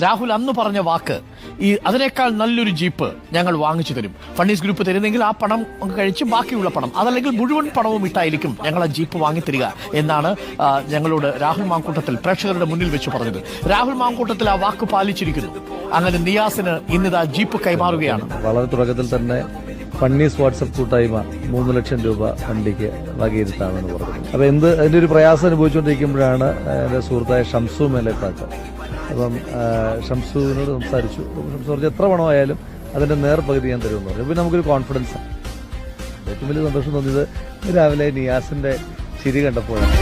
രാഹുൽ അന്ന് പറഞ്ഞ വാക്ക് അതിനേക്കാൾ നല്ലൊരു ജീപ്പ് ഞങ്ങൾ വാങ്ങിച്ചു തരും. ഫണ്ണീസ് ഗ്രൂപ്പ് തരുന്നെങ്കിൽ ആ പണം കഴിച്ച് ബാക്കിയുള്ള പണം, അതല്ലെങ്കിൽ മുഴുവൻ പണവും ഇട്ടായിരിക്കും ഞങ്ങൾ ആ ജീപ്പ് വാങ്ങിത്തരിക എന്നാണ് ഞങ്ങളോട് രാഹുൽ മാങ്കൂട്ടത്തിൽ പ്രേക്ഷകരുടെ മുന്നിൽ വെച്ച് പറഞ്ഞത്. രാഹുൽ മാങ്കൂട്ടത്തിൽ ആ വാക്ക് പാലിച്ചിരിക്കുന്നു. അങ്ങനെ നിയാസിന് ഇന്നിതാ ജീപ്പ് കൈമാറുകയാണ്. വളരെ തുടക്കത്തിൽ തന്നെ ഫണ്ണീസ് വാട്സപ്പ് കൂട്ടായ്മ 3 ലക്ഷം രൂപ വണ്ടിക്ക് വകയിരുത്താമെന്ന് പറഞ്ഞു. അപ്പൊ അതിന്റെ ഒരു പ്രയാസം അനുഭവിച്ചുകൊണ്ടിരിക്കുമ്പോഴാണ് എന്റെ സുഹൃത്തായ ഷംസു മേലേക്കാട്ട്. അപ്പം ഷംസുവിനോട് സംസാരിച്ചു. ഷംസു പറഞ്ഞു എത്ര പണമായാലും അതിന്റെ നേർപകുതി ഞാൻ തരുമെന്ന് പറഞ്ഞു. പിന്നെ നമുക്കൊരു കോൺഫിഡൻസ്. ഏറ്റവും വലിയ സന്തോഷം തോന്നിയത് രാവിലെ നിയാസിന്റെ ചിരി കണ്ടപ്പോഴാണ്.